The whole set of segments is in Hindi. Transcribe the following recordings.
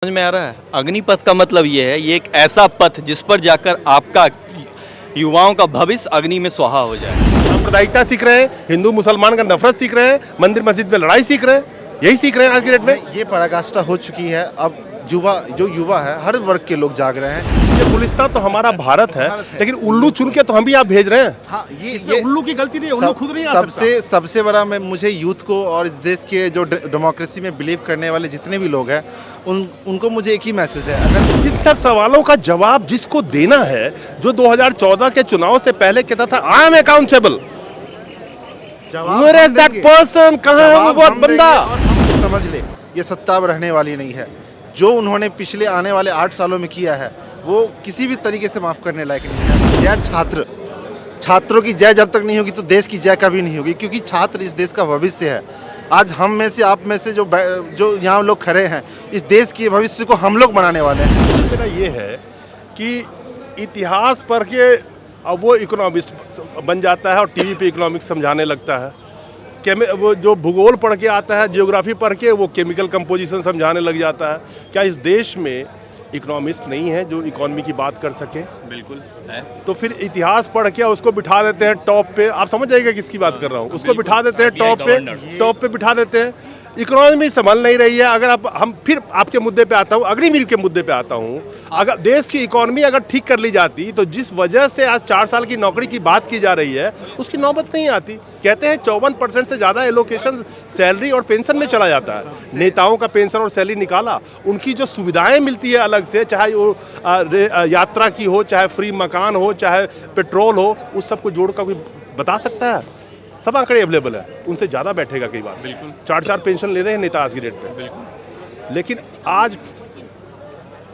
समझ में आ रहा है। अग्निपथ का मतलब ये है, ये एक ऐसा पथ जिस पर जाकर आपका युवाओं का भविष्य अग्नि में स्वाहा हो जाए। सांप्रदायिकता सीख रहे हैं, हिंदू मुसलमान का नफरत सीख रहे हैं, मंदिर मस्जिद में लड़ाई सीख रहे हैं, यही सीख रहे हैं आज की डेट में। ये पराकाष्ठा हो चुकी है। अब युवा है, हर वर्ग के लोग जाग रहे हैं। ये गुलिस्तान तो हमारा भारत है, लेकिन उल्लू चुन के तो हम भी आप भेज रहे हैं। हाँ, इसमें उल्लू की गलती नहीं है, उल्लू खुद नहीं आ सकता। सबसे बड़ा मैं मुझे यूथ को और इस देश के जो डेमोक्रेसी में बिलीव करने वाले जितने भी लोग हैं उनको मुझे एक ही मैसेज है। अगर इन सब सवालों का जवाब जिसको देना है, जो 2014 के चुनाव से पहले कहता था I am accountable, where is that person, कहां है वो बंदा? समझ ले, ये सत्ता अब रहने वाली नहीं है। जो उन्होंने पिछले आने वाले 8 सालों में किया है वो किसी भी तरीके से माफ करने लायक नहीं है। जय छात्रों की जय जब तक नहीं होगी तो देश की जय कभी नहीं होगी, क्योंकि छात्र इस देश का भविष्य है। आज हम में से, आप में से जो यहाँ लोग खड़े हैं, इस देश के भविष्य को हम लोग बनाने वाले हैं। मेरा ये है कि इतिहास पढ़ के अब वो इकोनॉमिस्ट बन जाता है और टीवी पे इकोनॉमिक्स समझाने लगता है। वो जो भूगोल पढ़ के आता है, जियोग्राफी पढ़ के वो केमिकल कंपोजिशन समझाने लग जाता है। क्या इस देश में इकोनॉमिस्ट नहीं है जो इकोनॉमी की बात कर सके? बिल्कुल है। तो फिर इतिहास पढ़ के उसको बिठा देते हैं टॉप पे। आप समझ जाइएगा किसकी बात कर रहा हूँ। उसको बिठा देते हैं टॉप पे बिठा देते हैं। इकोनॉमी संभल नहीं रही है। अगर हम फिर आपके मुद्दे पे आता हूँ, अग्निवीर के मुद्दे पे आता हूँ। अगर देश की इकोनॉमी अगर ठीक कर ली जाती तो जिस वजह से आज 4 साल की नौकरी की बात की जा रही है उसकी नौबत नहीं आती। कहते हैं 54% से ज़्यादा एलोकेशन सैलरी और पेंशन में चला जाता है। नेताओं का पेंशन और सैलरी निकाला, उनकी जो सुविधाएं मिलती है अलग से, चाहे वो यात्रा की हो, चाहे फ्री मकान हो, चाहे पेट्रोल हो, उस सबको जोड़ कर कोई बता सकता है? सब आंकड़े अवेलेबल है, उनसे ज़्यादा बैठेगा कई बार। बिल्कुल 4 पेंशन ले रहे हैं नेता आज की डेट पे। बिल्कुल। लेकिन आज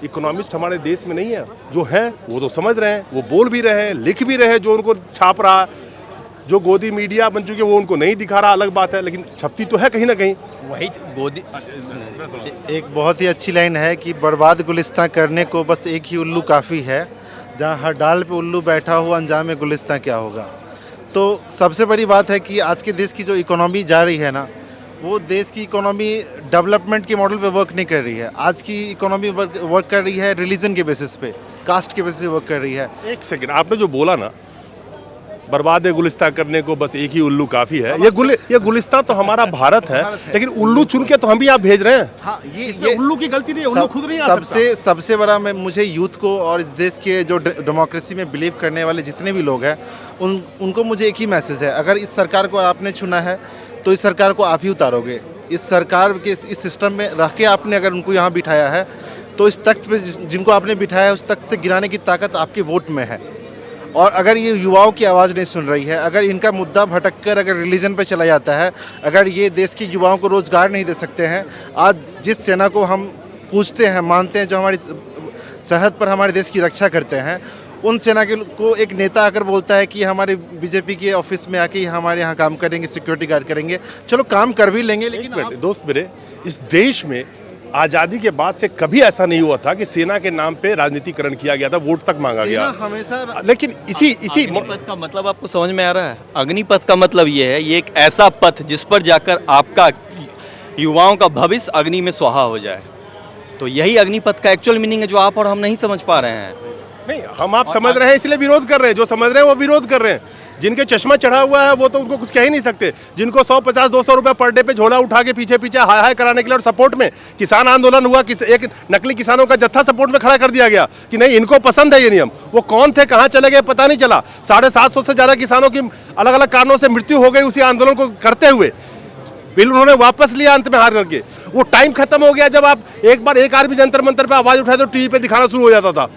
इकोनॉमिस्ट हमारे देश में नहीं है। जो हैं वो तो समझ रहे हैं, वो बोल भी रहे हैं, लिख भी रहे हैं, जो उनको छाप रहा है। जो गोदी मीडिया बन चुकी है वो उनको नहीं दिखा रहा, अलग बात है, लेकिन छपती तो है कहीं ना कहीं। वही गोदी। एक बहुत ही अच्छी लाइन है कि बर्बाद गुलिस्तां करने को बस एक ही उल्लू काफ़ी है। जहाँ हर डाल पे उल्लू बैठा हुआ, अंजाम में गुलिस्तां क्या होगा। तो सबसे बड़ी बात है कि आज के देश की जो इकोनॉमी जा रही है ना, वो देश की इकोनॉमी डेवलपमेंट के मॉडल पे वर्क नहीं कर रही है। आज की इकोनॉमी वर्क कर रही है रिलीजन के बेसिस पे, कास्ट के बेसिस पे वर्क कर रही है। एक सेकंड, आपने जो बोला ना, बर्बाद गुलिस्तां करने को बस एक ही उल्लू काफ़ी है। ये गुलिस्तां तो हमारा भारत है, लेकिन उल्लू चुन के तो हम भी आप भेज रहे हैं। हाँ, ये उल्लू की गलती नहीं है, उल्लू खुद नहीं आ सकता। सबसे बड़ा मैं मुझे यूथ को और इस देश के जो डेमोक्रेसी में बिलीव करने वाले जितने भी लोग हैं उनको मुझे एक ही मैसेज है। अगर इस सरकार को आपने चुना है तो इस सरकार को आप ही उतारोगे। इस सरकार के इस सिस्टम में रह के आपने अगर उनको यहाँ बिठाया है तो इस तख्त पे जिनको आपने बिठाया है उस तख्त से गिराने की ताकत आपके वोट में है। और अगर ये युवाओं की आवाज़ नहीं सुन रही है, अगर इनका मुद्दा भटक कर अगर रिलीजन पे चला जाता है, अगर ये देश के युवाओं को रोज़गार नहीं दे सकते हैं, आज जिस सेना को हम पूजते हैं, मानते हैं, जो हमारी सरहद पर हमारे देश की रक्षा करते हैं, उन सेना के को एक नेता आकर बोलता है कि हमारे बीजेपी के ऑफिस में आके हमारे यहाँ काम करेंगे, सिक्योरिटी गार्ड करेंगे। चलो काम कर भी लेंगे, लेकिन दोस्त मेरे, इस देश में आज़ादी के बाद से कभी ऐसा नहीं हुआ था कि सेना के नाम पे राजनीतिकरण किया गया था, वोट तक मांगा गया हमेशा। लेकिन इसी अग्निपथ का मतलब आपको समझ में आ रहा है। अग्निपथ का मतलब ये है, ये एक ऐसा पथ जिस पर जाकर आपका युवाओं का भविष्य अग्नि में स्वाहा हो जाए। तो यही अग्निपथ का एक्चुअल मीनिंग है, जो आप और हम नहीं समझ पा रहे हैं। नहीं, हम आप समझ रहे हैं इसलिए विरोध कर रहे हैं। जो समझ रहे हैं वो विरोध कर रहे हैं। जिनके चश्मा चढ़ा हुआ है वो तो उनको कुछ कह ही नहीं सकते। जिनको 150-200 रुपए पर डे पे झोला उठा के पीछे पीछे हाय हाय कराने के लिए और सपोर्ट में किसान आंदोलन हुआ, एक नकली किसानों का जत्था सपोर्ट में खड़ा कर दिया गया कि नहीं, इनको पसंद है ये नियम। वो कौन थे, कहाँ चले गए, पता नहीं चला। 750 से ज़्यादा किसानों की अलग अलग कारणों से मृत्यु हो गई उसी आंदोलन को करते हुए। बिल उन्होंने वापस लिया अंत में हार करके। वो टाइम खत्म हो गया जब आप एक बार एक आदमी जंतर मंतर पे आवाज़ उठाए तो टीवी पे दिखाना शुरू हो जाता था।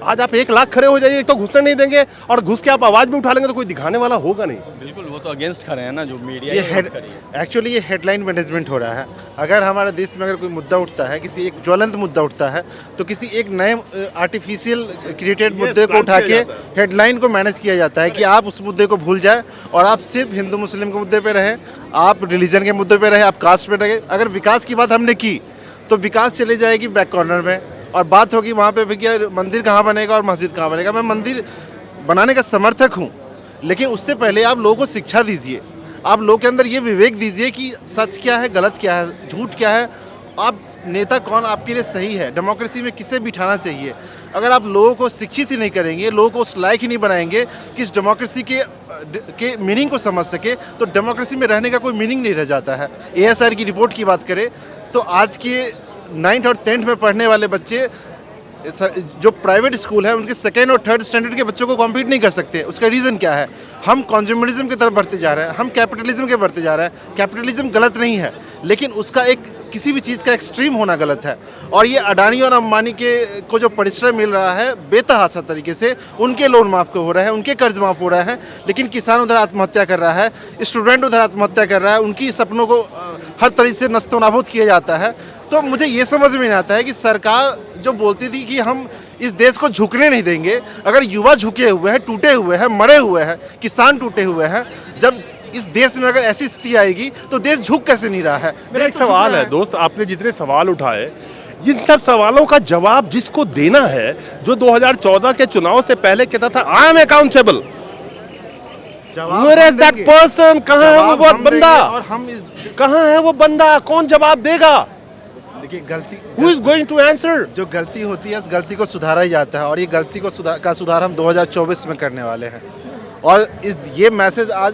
आज आप 1 लाख खड़े हो जाइए तो घुसने नहीं देंगे, और घुस के आप आवाज़ भी उठा लेंगे तो कोई दिखाने वाला होगा नहीं। बिल्कुल, वो तो अगेंस्ट खड़े हैं ना, जो मीडिया एक्चुअली ये हेडलाइन मैनेजमेंट हो रहा है। अगर हमारे देश में अगर कोई मुद्दा उठता है, किसी एक ज्वलंत मुद्दा उठता है, तो किसी एक नए आर्टिफिशियल क्रिएटेड मुद्दे को उठा के हेडलाइन को मैनेज किया जाता है कि आप उस मुद्दे को भूल जाए और आप सिर्फ हिंदू मुस्लिम के मुद्दे पे रहे, आप रिलीजन के मुद्दे पे रहे, आप कास्ट पे रहे। अगर विकास की बात हमने की तो विकास चले जाएगी बैक कॉर्नर में, और बात होगी वहाँ पे भी कि मंदिर कहाँ बनेगा और मस्जिद कहाँ बनेगा। मैं मंदिर बनाने का समर्थक हूँ, लेकिन उससे पहले आप लोगों को शिक्षा दीजिए। आप लोगों के अंदर ये विवेक दीजिए कि सच क्या है, गलत क्या है, झूठ क्या है। आप नेता कौन आपके लिए सही है, डेमोक्रेसी में किसे बिठाना चाहिए। अगर आप लोगों को शिक्षित ही नहीं करेंगे, लोगों को उस लायक ही नहीं बनाएंगे कि इस डेमोक्रेसी के मीनिंग को समझ सके, तो डेमोक्रेसी में रहने का कोई मीनिंग नहीं रह जाता है। ASR की रिपोर्ट की बात करें तो आज के 9th और 10th में पढ़ने वाले बच्चे जो प्राइवेट स्कूल है उनके 2nd और 3rd स्टैंडर्ड के बच्चों को कॉम्पीट नहीं कर सकते। उसका रीज़न क्या है? हम कंज्यूमरिज्म की तरफ बढ़ते जा रहे हैं, हम कैपिटलिज्म के बढ़ते जा रहे हैं। कैपिटलिज्म गलत नहीं है, लेकिन उसका किसी भी चीज़ का एक्सट्रीम होना गलत है। और ये अडानी और अंबानी को जो परिश्रम मिल रहा है बेतहाशा तरीके से, उनके लोन माफ़ हो रहे हैं, उनके कर्ज माफ़ हो रहे हैं, लेकिन किसान उधर आत्महत्या कर रहा है, स्टूडेंट उधर आत्महत्या कर रहा है, उनकी सपनों को हर तरीके से नस्तो नाबूद किया जाता है। तो मुझे ये समझ में नहीं आता है कि सरकार जो बोलती थी कि हम इस देश को झुकने नहीं देंगे, अगर युवा झुके हुए हैं, टूटे हुए हैं, मरे हुए हैं, किसान टूटे हुए हैं, जब इस देश में अगर ऐसी स्थिति आएगी तो देश झुक कैसे नहीं रहा है। मेरा एक सवाल है दोस्त, आपने जितने सवाल उठाए, इन सब सवालों का जवाब जिसको देना है, जो 2014 के चुनाव से पहले कहता था I am accountable, where is that person? कहाँ है वो बंदा? और हम कहाँ है वो बंदा? कौन जवाब देगा? देखिए, गलती Who is going to answer? जो गलती होती है उस गलती को सुधारा ही जाता है, और ये गलती को सुधार हम 2024 में करने वाले हैं। और ये मैसेज आज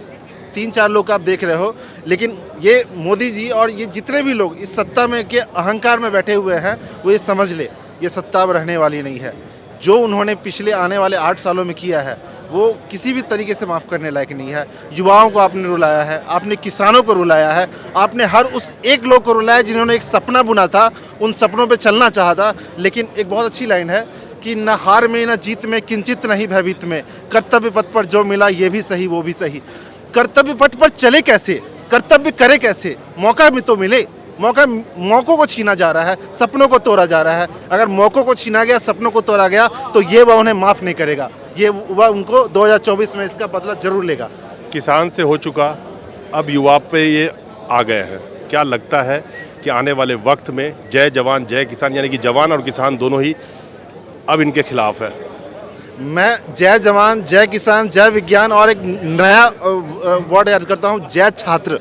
3-4 लोग आप देख रहे हो, लेकिन ये मोदी जी और ये जितने भी लोग इस सत्ता में के अहंकार में बैठे हुए हैं, वो ये समझ ले ये सत्ता अब रहने वाली नहीं है। जो उन्होंने पिछले आने वाले 8 सालों में किया है वो किसी भी तरीके से माफ़ करने लायक नहीं है। युवाओं को आपने रुलाया है, आपने किसानों को रुलाया है, आपने हर उस एक लोग को रुलाया जिन्होंने एक सपना बुना था, उन सपनों पे चलना चाहा था। लेकिन एक बहुत अच्छी लाइन है कि न हार में न जीत में किंचित नहीं भयभीत में, कर्तव्य पथ पर जो मिला ये भी सही वो भी सही। कर्तव्य पथ पर चले कैसे, कर्तव्य करे कैसे? मौका में तो मिले, मौकों को छीना जा रहा है, सपनों को तोड़ा जा रहा है। अगर मौकों को छीना गया, सपनों को तोड़ा गया, तो ये वह उन्हें माफ़ नहीं करेगा। ये वह उनको 2024 में इसका बदला जरूर लेगा। किसान से हो चुका, अब युवा पे ये आ गए हैं। क्या लगता है कि आने वाले वक्त में जय जवान जय किसान, यानी कि जवान और किसान दोनों ही अब इनके खिलाफ है? मैं जय जवान जय किसान जय विज्ञान और एक नया वर्ड ऐड करता हूँ, जय छात्र।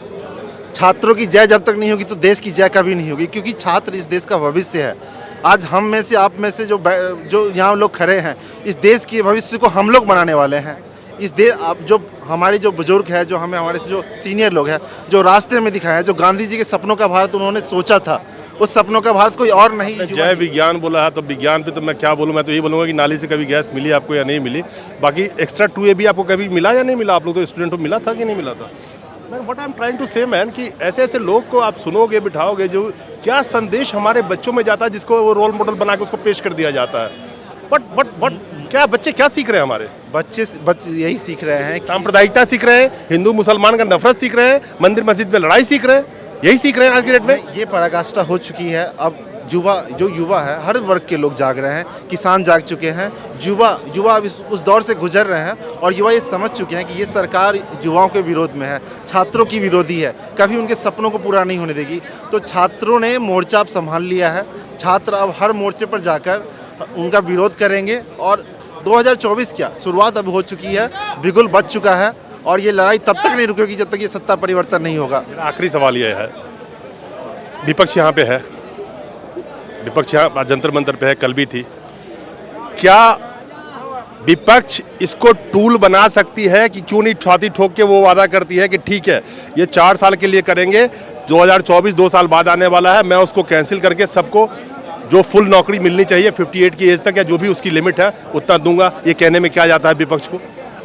छात्रों की जय जब तक नहीं होगी तो देश की जय कभी नहीं होगी, क्योंकि छात्र इस देश का भविष्य है। आज हम में से, आप में से जो यहाँ लोग खड़े हैं, इस देश के भविष्य को हम लोग बनाने वाले हैं। इस देश जो हमारे जो बुजुर्ग है, जो हमारे से जो सीनियर लोग हैं, जो रास्ते में दिखाए हैं, जो गांधी जी के सपनों का भारत उन्होंने सोचा था, उस सपनों का भारत कोई और नहीं। जय विज्ञान बोला है, तो विज्ञान पे तो मैं क्या बोलूँ? मैं तो यही बोलूँगा कि नाली से कभी गैस मिली आपको या नहीं मिली। बाकी एक्स्ट्रा 2A भी आपको कभी मिला या नहीं मिला? आप लोग तो स्टूडेंट को मिला था कि नहीं मिला था? Man, what I am trying to say man, कि ऐसे ऐसे लोग को आप सुनोगे, बिठाओगे, जो क्या संदेश हमारे बच्चों में जाता है, जिसको वो रोल मॉडल बना के उसको पेश कर दिया जाता है। बट क्या बच्चे क्या सीख रहे हैं? हमारे बच्चे यही सीख रहे हैं, सांप्रदायिकता सीख रहे हैं, हिंदू मुसलमान का नफरत सीख रहे हैं, मंदिर मस्जिद में लड़ाई सीख रहे हैं, यही सीख रहे हैं आज की डेट में। ये पराकाष्ठा हो चुकी है। अब युवा है, हर वर्ग के लोग जाग रहे हैं, किसान जाग चुके हैं, युवा उस दौर से गुजर रहे हैं, और युवा ये समझ चुके हैं कि ये सरकार युवाओं के विरोध में है, छात्रों की विरोधी है, कभी उनके सपनों को पूरा नहीं होने देगी। तो छात्रों ने मोर्चा अब संभाल लिया है। छात्र अब हर मोर्चे पर जाकर उनका विरोध करेंगे, और 2024 क्या शुरुआत अब हो चुकी है, बिगुल बच चुका है, और ये लड़ाई तब तक नहीं रुकेगी जब तक ये सत्ता परिवर्तन नहीं होगा। मेरा आखिरी सवाल ये है, विपक्ष यहाँ पे है, विपक्ष यहाँ जंतर मंतर पे है, कल भी थी, क्या विपक्ष इसको टूल बना सकती है कि क्यों नहीं छाती ठोक के वो वादा करती है कि ठीक है ये 4 साल के लिए करेंगे, 2024 2 साल बाद आने वाला है, मैं उसको कैंसिल करके सबको जो फुल नौकरी मिलनी चाहिए 58 की एज तक या जो भी उसकी लिमिट है उतना दूंगा। ये कहने में क्या जाता है विपक्ष को?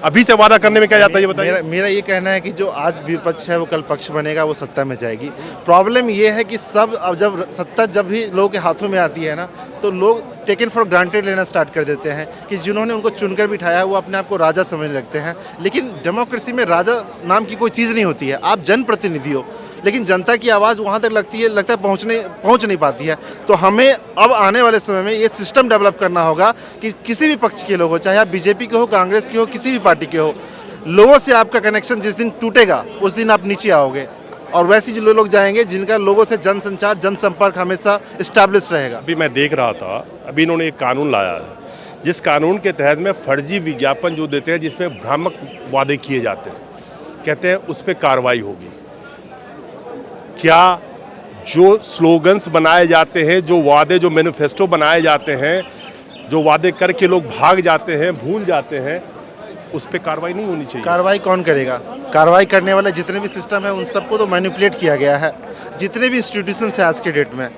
अभी से वादा करने में क्या जाता है ये बताइए। मेरा ये कहना है कि जो आज विपक्ष है वो कल पक्ष बनेगा, वो सत्ता में जाएगी। प्रॉब्लम ये है कि सब अब जब सत्ता जब भी लोगों के हाथों में आती है ना, तो लोग टेकन फॉर ग्रांटेड लेना स्टार्ट कर देते हैं कि जिन्होंने उनको चुनकर बिठाया है वो अपने आप को राजा समझने लगते हैं। लेकिन डेमोक्रेसी में राजा नाम की कोई चीज़ नहीं होती है। आप जनप्रतिनिधि हो, लेकिन जनता की आवाज़ वहाँ तक लगता है पहुँच नहीं पाती है। तो हमें अब आने वाले समय में ये सिस्टम डेवलप करना होगा कि किसी भी पक्ष के लोग हो, चाहे आप बीजेपी के हो, कांग्रेस के हो, किसी भी पार्टी के हो, लोगों से आपका कनेक्शन जिस दिन टूटेगा उस दिन आप नीचे आओगे, और वैसे जो लोग जाएंगे जिनका लोगों से जनसंचार जनसंपर्क हमेशा इस्टेब्लिश रहेगा। अभी मैं देख रहा था, अभी इन्होंने एक कानून लाया है जिस कानून के तहत में फर्जी विज्ञापन जो देते हैं, जिसमें भ्रामक वादे किए जाते हैं, कहते हैं उस पर कार्रवाई होगी। क्या जो स्लोगन्स बनाए जाते हैं, जो वादे, जो मैनिफेस्टो बनाए जाते हैं, जो वादे करके लोग भाग जाते हैं, भूल जाते हैं, उस पर कार्रवाई नहीं होनी चाहिए। कार्रवाई कौन करेगा? कार्रवाई करने वाले जितने भी सिस्टम है उन सबको तो मैनिपुलेट किया गया है। जितने भी इंस्टीट्यूशंस हैं आज के डेट में,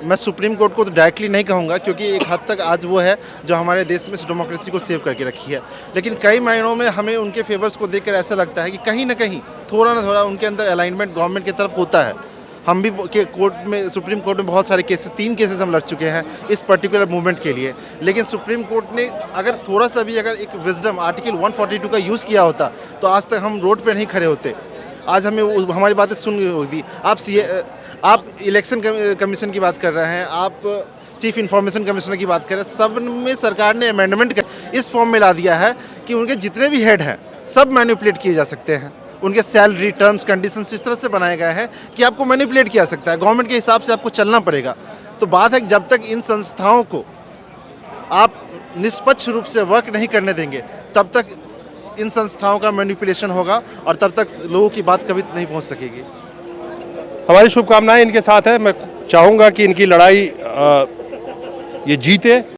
मैं सुप्रीम कोर्ट को तो डायरेक्टली नहीं कहूँगा क्योंकि एक हद तक आज वो है जो हमारे देश में डेमोक्रेसी को सेव करके रखी है, लेकिन कई मायनों में हमें उनके फेवर्स को देखकर ऐसा लगता है कि कहीं ना कहीं थोड़ा ना थोड़ा उनके अंदर अलाइनमेंट गवर्नमेंट की तरफ होता है। हम भी के कोर्ट में, सुप्रीम कोर्ट में बहुत सारे केसेस, 3 केसेस हम लड़ चुके हैं इस पर्टिकुलर मूवमेंट के लिए, लेकिन सुप्रीम कोर्ट ने अगर थोड़ा सा भी अगर एक विजडम आर्टिकल 142 का यूज़ किया होता तो आज तक हम रोड पे नहीं खड़े होते। आज हमें हमारी बातें सुन होती। आप इलेक्शन कमीशन की बात कर रहे हैं, आप चीफ इंफॉर्मेशन कमिश्नर की बात करें, सब में सरकार ने अमेंडमेंट इस फॉर्म में ला दिया है कि उनके जितने भी हेड हैं सब मैनिपुलेट किए जा सकते हैं। उनके सैलरी, टर्म्स, कंडीशंस इस तरह से बनाए गए हैं कि आपको मैनिपुलेट किया सकता है। गवर्नमेंट के हिसाब से आपको चलना पड़ेगा। तो बात है कि जब तक इन संस्थाओं को आप निष्पक्ष रूप से वर्क नहीं करने देंगे तब तक इन संस्थाओं का मैनिपुलेशन होगा और तब तक लोगों की बात कभी नहीं पहुंच सकेगी। हमारी शुभकामनाएं इनके साथ है। मैं चाहूँगा कि इनकी लड़ाई ये जीते।